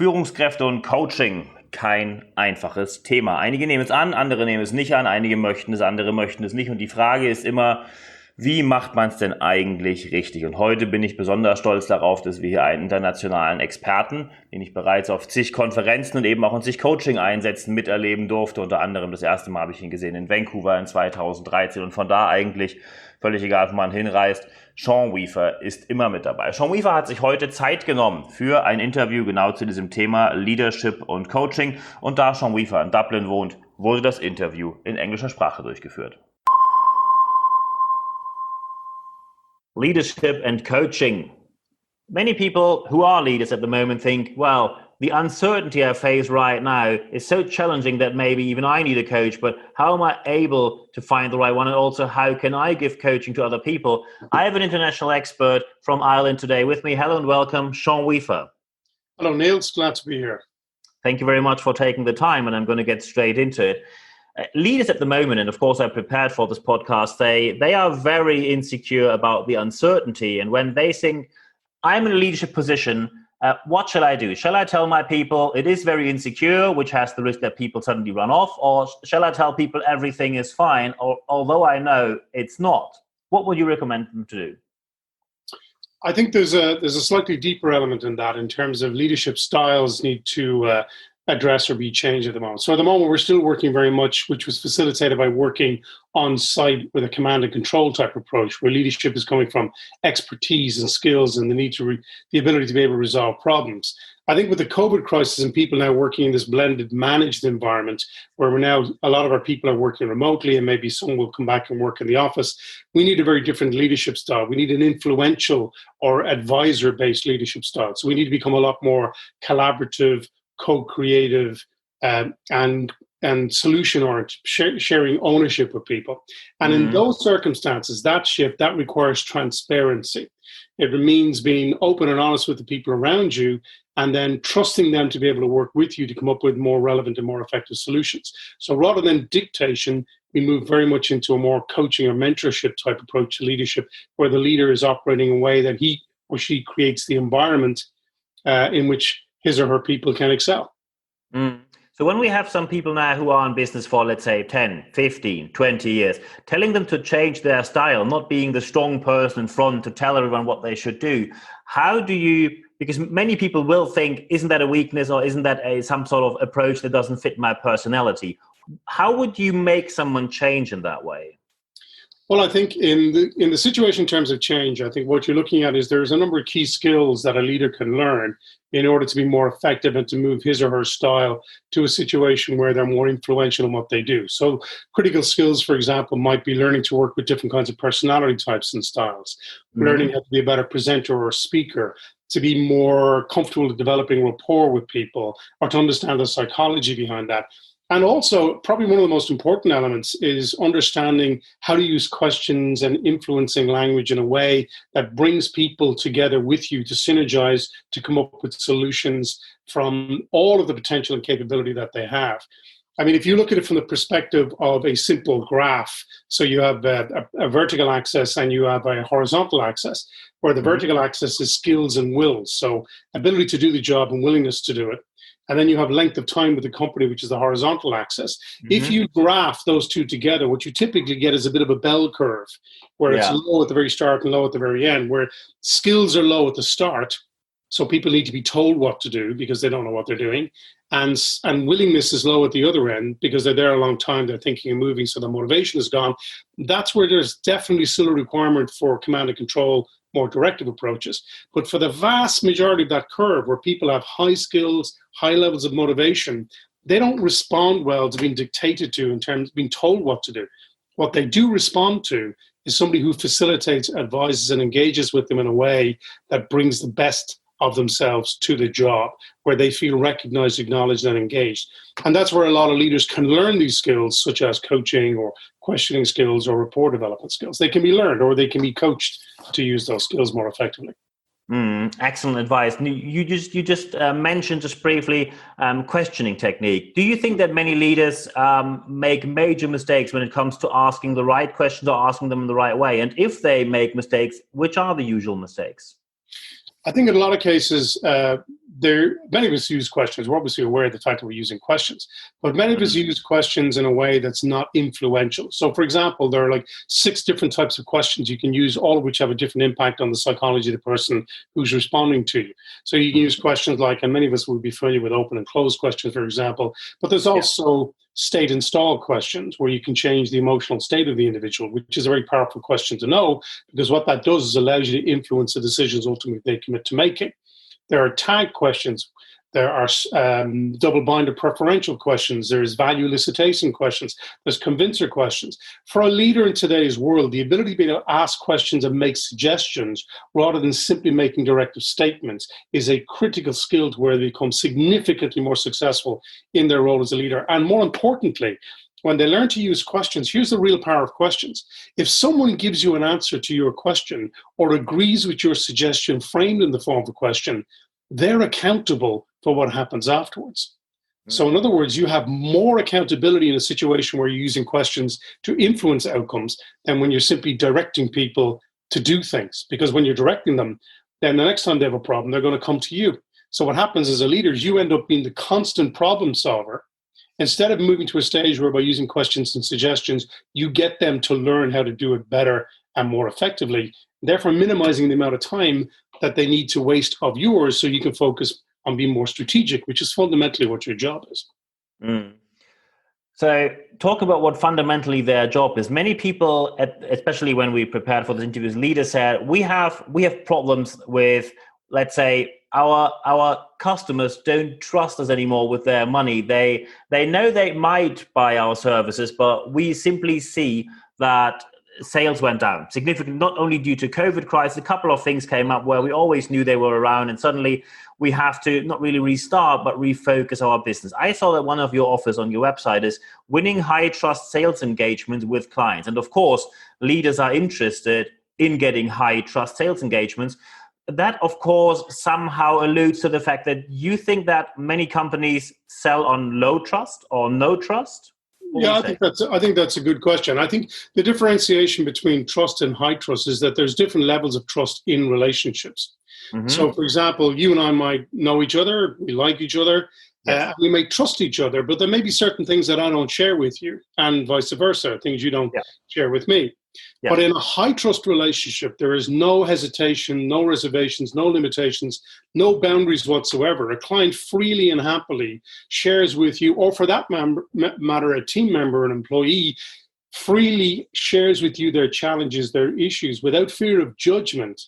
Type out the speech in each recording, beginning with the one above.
Führungskräfte und Coaching, kein einfaches Thema. Einige nehmen es an, andere nehmen es nicht an, einige möchten es, andere möchten es nicht. Und die Frage ist immer, wie macht man es denn eigentlich richtig? Und heute bin ich besonders stolz darauf, dass wir hier einen internationalen Experten, den ich bereits auf zig Konferenzen und eben auch in zig Coaching-Einsätzen miterleben durfte. Unter anderem das erste Mal habe ich ihn gesehen in Vancouver in 2013 und von da eigentlich, völlig egal, wo man hinreist, Weafer ist immer mit dabei. Weafer hat sich heute Zeit genommen für ein Interview genau zu diesem Thema Leadership und Coaching. Und da Weafer in Dublin wohnt, wurde das Interview in englischer Sprache durchgeführt. Leadership and coaching. Many people who are leaders at the moment think, well, the uncertainty I face right now is so challenging that maybe even I need a coach, but how am I able to find the right one? And also, how can I give coaching to other people? I have an international expert from Ireland today with me. Hello and welcome, Weafer. Hello, Niels. Glad to be here. Thank you very much for taking the time, and I'm going to get straight into it. Leaders at the moment, and of course I prepared for this podcast, they are very insecure about the uncertainty. And when they think, I'm in a leadership position, what shall I do? Shall I tell my people it is very insecure, which has the risk that people suddenly run off? Or shall I tell people everything is fine, although I know it's not? What would you recommend them to do? I think there's a slightly deeper element in that in terms of leadership styles need to address or be changed at the moment. So at the moment, we're still working very much, which was facilitated by working on site with a command and control type approach, where leadership is coming from expertise and skills and the ability to be able to resolve problems. I think with the COVID crisis and people now working in this blended managed environment, where a lot of our people are working remotely and maybe some will come back and work in the office, we need a very different leadership style. We need an influential or advisor-based leadership style. So we need to become a lot more collaborative, co-creative, and solution-oriented, sharing ownership with people. And in those circumstances, that shift, that requires transparency. It means being open and honest with the people around you and then trusting them to be able to work with you to come up with more relevant and more effective solutions. So rather than dictation, we move very much into a more coaching or mentorship type approach to leadership, where the leader is operating in a way that he or she creates the environment in which his or her people can excel. So when we have some people now who are in business for, let's say, 10, 15, 20 years, telling them to change their style, not being the strong person in front to tell everyone what they should do, how do you, because many people will think, isn't that a weakness or isn't that some sort of approach that doesn't fit my personality? How would you make someone change in that way? Well, I think in the situation in terms of change, I think what you're looking at is there's a number of key skills that a leader can learn in order to be more effective and to move his or her style to a situation where they're more influential in what they do. So critical skills, for example, might be learning to work with different kinds of personality types and styles, learning how to be a better presenter or speaker, to be more comfortable with developing rapport with people, or to understand the psychology behind that. And also, probably one of the most important elements is understanding how to use questions and influencing language in a way that brings people together with you to synergize, to come up with solutions from all of the potential and capability that they have. I mean, if you look at it from the perspective of a simple graph, so you have a vertical axis and you have a horizontal axis, where the vertical axis is skills and wills, so ability to do the job and willingness to do it. And then you have length of time with the company, which is the horizontal axis. If you graph those two together, what you typically get is a bit of a bell curve, where it's low at the very start and low at the very end, where skills are low at the start. So people need to be told what to do because they don't know what they're doing. And willingness is low at the other end because they're there a long time, they're thinking and moving, so the motivation is gone. That's where there's definitely still a requirement for command and control, more directive approaches. But for the vast majority of that curve, where people have high skills, high levels of motivation, they don't respond well to being dictated to in terms of being told what to do. What they do respond to is somebody who facilitates, advises, and engages with them in a way that brings the best of themselves to the job, where they feel recognized, acknowledged, and engaged. And that's where a lot of leaders can learn these skills, such as coaching or questioning skills or rapport development skills. They can be learned or they can be coached to use those skills more effectively. Excellent advice. You just mentioned just briefly questioning technique. Do you think that many leaders make major mistakes when it comes to asking the right questions or asking them in the right way? And if they make mistakes, which are the usual mistakes? I think in a lot of cases, many of us use questions. We're obviously aware of the fact that we're using questions, but many of us use questions in a way that's not influential. So, for example, there are like 6 different types of questions you can use, all of which have a different impact on the psychology of the person who's responding to you. So you can use questions like, and many of us would be familiar with open and closed questions, for example, but there's also state and stall questions where you can change the emotional state of the individual, which is a very powerful question to know, because what that does is allows you to influence the decisions ultimately they commit to making. There are tag questions. There are double-bind preferential questions. There's value elicitation questions. There's convincer questions. For a leader in today's world, the ability to be able to ask questions and make suggestions rather than simply making directive statements is a critical skill to where they become significantly more successful in their role as a leader. And more importantly, when they learn to use questions, here's the real power of questions. If someone gives you an answer to your question or agrees with your suggestion framed in the form of a question, they're accountable for what happens afterwards. So in other words, you have more accountability in a situation where you're using questions to influence outcomes than when you're simply directing people to do things. Because when you're directing them, then the next time they have a problem, they're going to come to you. So what happens as a leader is you end up being the constant problem solver. Instead of moving to a stage where by using questions and suggestions, you get them to learn how to do it better and more effectively, therefore minimizing the amount of time that they need to waste of yours so you can focus on being more strategic, which is fundamentally what your job is. So talk about what fundamentally their job is. Many people, especially when we prepared for this interview, leaders said, we have problems with, let's say, our customers don't trust us anymore with their money. They know they might buy our services, but we simply see that sales went down significantly, not only due to COVID crisis. A couple of things came up where we always knew they were around, and suddenly we have to not really restart, but refocus our business. I saw that one of your offers on your website is winning high trust sales engagement with clients. And of course, leaders are interested in getting high trust sales engagements. That, of course, somehow alludes to the fact that you think that many companies sell on low trust or no trust. Yeah, I think that's a good question. I think the differentiation between trust and high trust is that there's different levels of trust in relationships. So, for example, you and I might know each other, we like each other, we may trust each other, but there may be certain things that I don't share with you, and vice versa, things you don't share with me. But in a high trust relationship, there is no hesitation, no reservations, no limitations, no boundaries whatsoever. A client freely and happily shares with you, or for that matter, a team member, an employee, freely shares with you their challenges, their issues, without fear of judgment,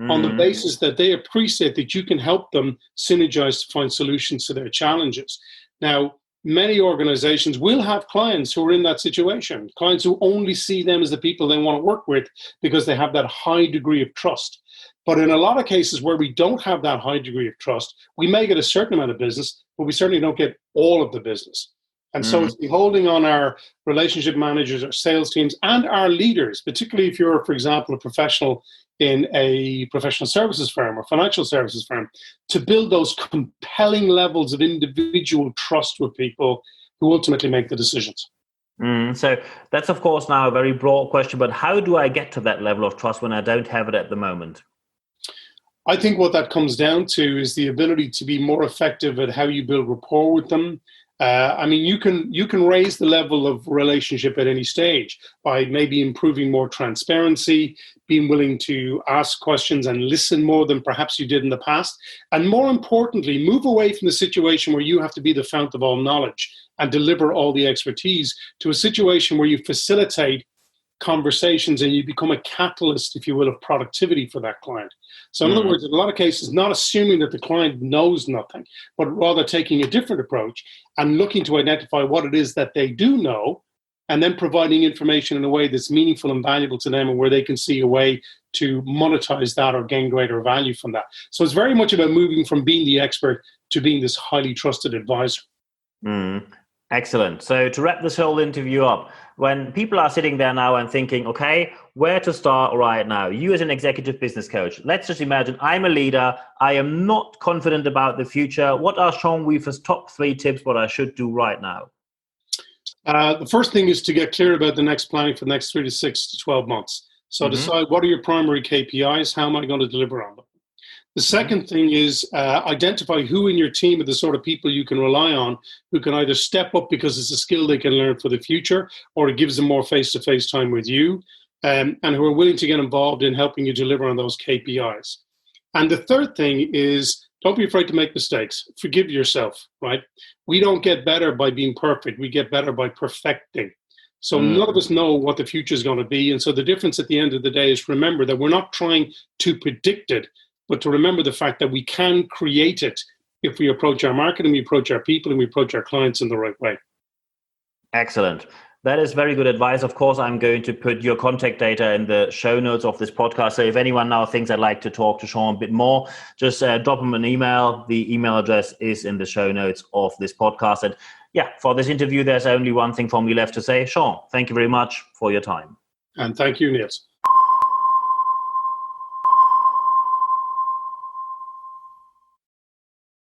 on the basis that they appreciate that you can help them synergize to find solutions to their challenges. Now, many organizations will have clients who are in that situation, clients who only see them as the people they want to work with because they have that high degree of trust. But in a lot of cases where we don't have that high degree of trust, we may get a certain amount of business, but we certainly don't get all of the business. And so it's beholding on our relationship managers, our sales teams, and our leaders, particularly if you're, for example, a professional in a professional services firm or financial services firm, to build those compelling levels of individual trust with people who ultimately make the decisions. So that's, of course, now a very broad question, but how do I get to that level of trust when I don't have it at the moment? I think what that comes down to is the ability to be more effective at how you build rapport with them. You can raise the level of relationship at any stage by maybe improving more transparency, being willing to ask questions and listen more than perhaps you did in the past. And more importantly, move away from the situation where you have to be the fount of all knowledge and deliver all the expertise to a situation where you facilitate conversations and you become a catalyst, if you will, of productivity for that client. So in other words, in a lot of cases, not assuming that the client knows nothing, but rather taking a different approach and looking to identify what it is that they do know, and then providing information in a way that's meaningful and valuable to them and where they can see a way to monetize that or gain greater value from that. So it's very much about moving from being the expert to being this highly trusted advisor. Excellent. So to wrap this whole interview up, when people are sitting there now and thinking, okay, where to start right now? You as an executive business coach, let's just imagine I'm a leader. I am not confident about the future. What are Sean Weafer's top 3 tips what I should do right now? The first thing is to get clear about the next planning for the next 3 to 6 to 12 months. So decide what are your primary KPIs? How am I going to deliver on them? The second thing is identify who in your team are the sort of people you can rely on who can either step up because it's a skill they can learn for the future, or it gives them more face-to-face time with you, and who are willing to get involved in helping you deliver on those KPIs. And the third thing is, don't be afraid to make mistakes. Forgive yourself, right? We don't get better by being perfect. We get better by perfecting. So none of us know what the future is going to be. And so the difference at the end of the day is remember that we're not trying to predict it, but to remember the fact that we can create it if we approach our market and we approach our people and we approach our clients in the right way. Excellent. That is very good advice. Of course, I'm going to put your contact data in the show notes of this podcast. So if anyone now thinks I'd like to talk to Sean a bit more, just drop him an email. The email address is in the show notes of this podcast. And yeah, for this interview, there's only one thing for me left to say. Sean, thank you very much for your time. And thank you, Niels.